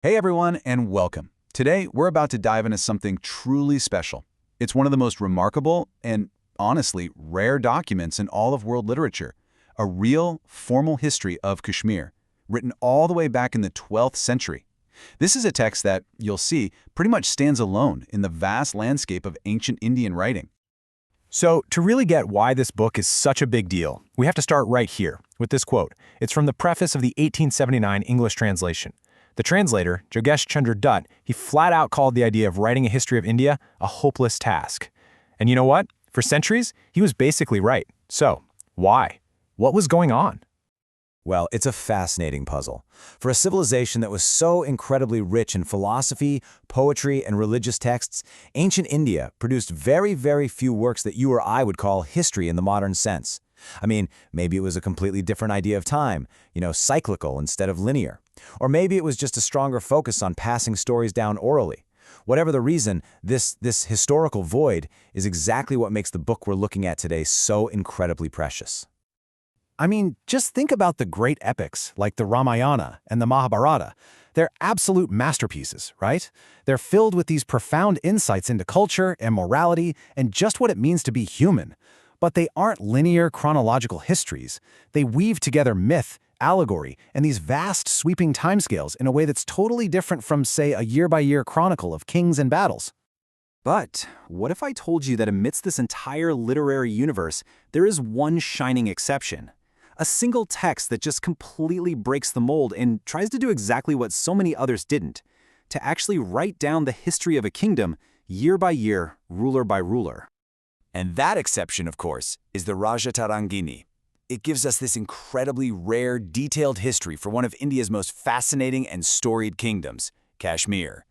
Hey everyone, and welcome. Today, we're about to dive into something truly special. It's one of the most remarkable and, honestly, rare documents in all of world literature, a real, formal history of Kashmir, written all the way back in the 12th century. This is a text that, you'll see, pretty much stands alone in the vast landscape of ancient Indian writing. So, to really get why this book is such a big deal, we have to start right here with this quote. It's from the preface of the 1879 English translation. The translator, Jogesh Chunder Dutt, he flat out called the idea of writing a history of India a hopeless task. And you know what? For centuries, he was basically right. So, why? What was going on? Well, it's a fascinating puzzle. For a civilization that was so incredibly rich in philosophy, poetry, and religious texts, ancient India produced very few works that you or I would call history in the modern sense. I mean, maybe it was a completely different idea of time, cyclical instead of linear. Or maybe it was just a stronger focus on passing stories down orally. Whatever the reason, this historical void is exactly what makes the book we're looking at today so incredibly precious. I mean, just think about the great epics like the Ramayana and the Mahabharata. They're absolute masterpieces, right? They're filled with these profound insights into culture and morality and just what it means to be human. But they aren't linear chronological histories. They weave together myth, allegory, and these vast sweeping timescales in a way that's totally different from, say, a year-by-year chronicle of kings and battles. But what if I told you that amidst this entire literary universe, there is one shining exception? A single text that just completely breaks the mold and tries to do exactly what so many others didn't, to actually write down the history of a kingdom, year by year, ruler by ruler. And that exception, of course, is the Rajatarangini. It gives us this incredibly rare, detailed history for one of India's most fascinating and storied kingdoms, Kashmir.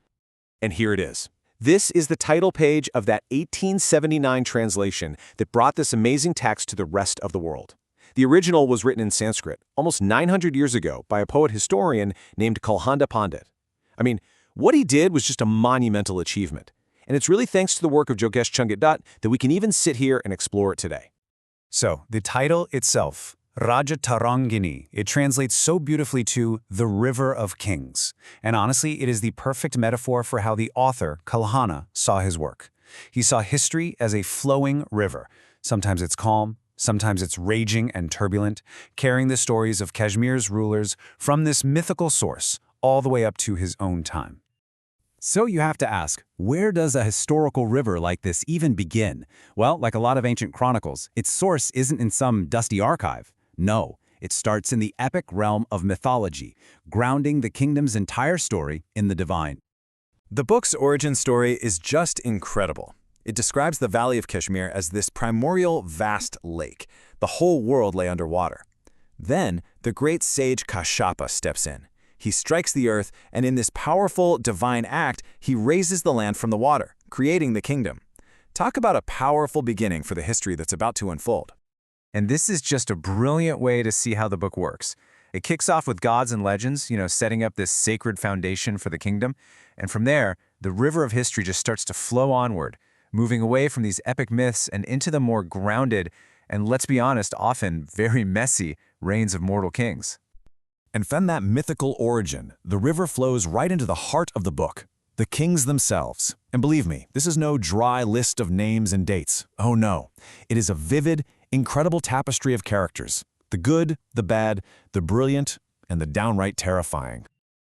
And here it is. This is the title page of that 1879 translation that brought this amazing text to the rest of the world. The original was written in Sanskrit almost 900 years ago by a poet-historian named Kalhana Pandit. I mean, what he did was just a monumental achievement. And it's really thanks to the work of Jogesh Chunder Dutt that we can even sit here and explore it today. So, the title itself, Rajatarangini, it translates so beautifully to the River of Kings. And honestly, it is the perfect metaphor for how the author, Kalhana, saw his work. He saw history as a flowing river. Sometimes it's calm, sometimes it's raging and turbulent, carrying the stories of Kashmir's rulers from this mythical source all the way up to his own time. So you have to ask, where does a historical river like this even begin? Well, like a lot of ancient chronicles, its source isn't in some dusty archive. No, it starts in the epic realm of mythology, grounding the kingdom's entire story in the divine. The book's origin story is just incredible. It describes the Valley of Kashmir as this primordial vast lake. The whole world lay underwater. Then, the great sage Kashyapa steps in. He strikes the earth, and in this powerful, divine act, he raises the land from the water, creating the kingdom. Talk about a powerful beginning for the history that's about to unfold. And this is just a brilliant way to see how the book works. It kicks off with gods and legends, setting up this sacred foundation for the kingdom. And from there, the river of history just starts to flow onward, moving away from these epic myths and into the more grounded, and let's be honest, often very messy, reigns of mortal kings. And from that mythical origin, the river flows right into the heart of the book, the kings themselves. And believe me, this is no dry list of names and dates. Oh no, it is a vivid, incredible tapestry of characters. The good, the bad, the brilliant, and the downright terrifying.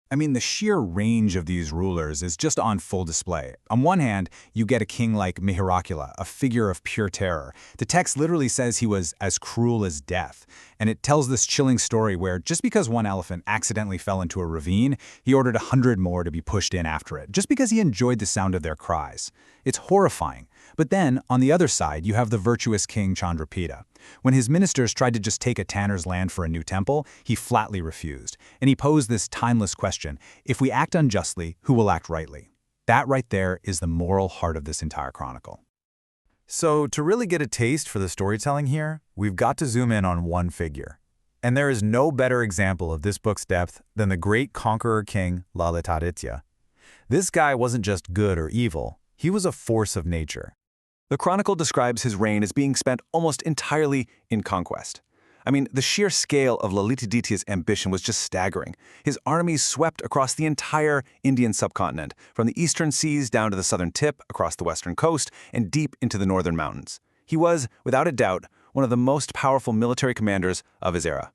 I mean, the sheer range of these rulers is just on full display. On one hand, you get a king like Mihirakula, a figure of pure terror. The text literally says he was as cruel as death. And it tells this chilling story where just because one elephant accidentally fell into a ravine, he ordered 100 more to be pushed in after it, just because he enjoyed the sound of their cries. It's horrifying. But then, on the other side, you have the virtuous king Chandrapita. When his ministers tried to just take a tanner's land for a new temple, he flatly refused. And he posed this timeless question, if we act unjustly, who will act rightly? That right there is the moral heart of this entire chronicle. So, to really get a taste for the storytelling here, we've got to zoom in on one figure. And there is no better example of this book's depth than the great conqueror king Lalitaditya. This guy wasn't just good or evil, he was a force of nature. The chronicle describes his reign as being spent almost entirely in conquest. I mean, the sheer scale of Lalitaditya's ambition was just staggering. His armies swept across the entire Indian subcontinent, from the eastern seas down to the southern tip, across the western coast, and deep into the northern mountains. He was, without a doubt, one of the most powerful military commanders of his era.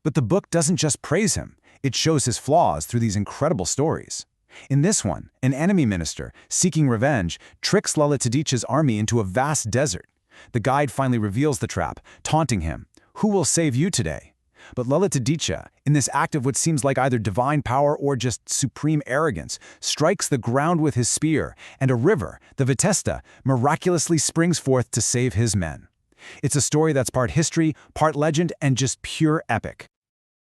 But the book doesn't just praise him. It shows his flaws through these incredible stories. In this one, an enemy minister, seeking revenge, tricks Lalitaditya's army into a vast desert. The guide finally reveals the trap, taunting him. Who will save you today? But Lalitaditya, in this act of what seems like either divine power or just supreme arrogance, strikes the ground with his spear, and a river, the Vitesta, miraculously springs forth to save his men. It's a story that's part history, part legend, and just pure epic.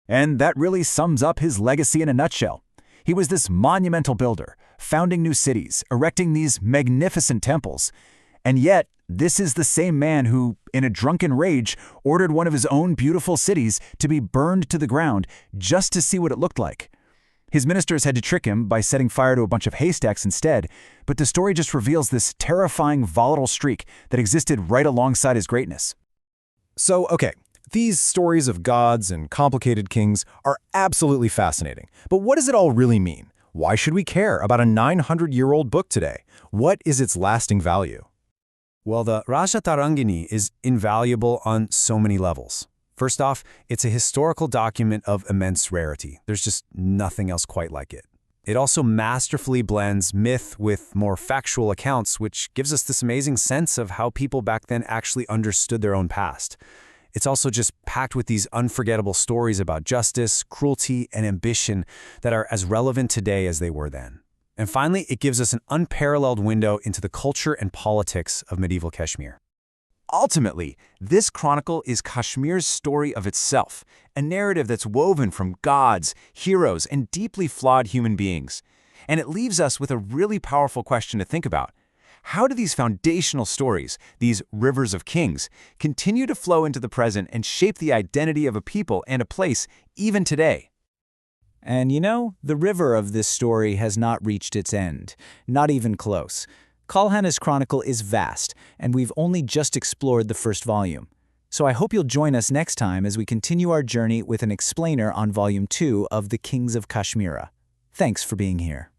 And that really sums up his legacy in a nutshell. He was this monumental builder, founding new cities, erecting these magnificent temples. And yet, this is the same man who, in a drunken rage, ordered one of his own beautiful cities to be burned to the ground just to see what it looked like. His ministers had to trick him by setting fire to a bunch of haystacks instead, but the story just reveals this terrifying, volatile streak that existed right alongside his greatness. So, okay, these stories of gods and complicated kings are absolutely fascinating. But what does it all really mean? Why should we care about a 900-year-old book today? What is its lasting value? Well, the Rajatarangini is invaluable on so many levels. First off, it's a historical document of immense rarity. There's just nothing else quite like it. It also masterfully blends myth with more factual accounts, which gives us this amazing sense of how people back then actually understood their own past. It's also just packed with these unforgettable stories about justice, cruelty, and ambition that are as relevant today as they were then. And finally, it gives us an unparalleled window into the culture and politics of medieval Kashmir. Ultimately, this chronicle is Kashmir's story of itself, a narrative that's woven from gods, heroes, and deeply flawed human beings. And it leaves us with a really powerful question to think about. How do these foundational stories, these rivers of kings, continue to flow into the present and shape the identity of a people and a place even today? And you know, the river of this story has not reached its end, not even close. Kalhana's chronicle is vast, and we've only just explored the first volume. So I hope you'll join us next time as we continue our journey with an explainer on Volume 2 of The Kings of Kashmira. Thanks for being here.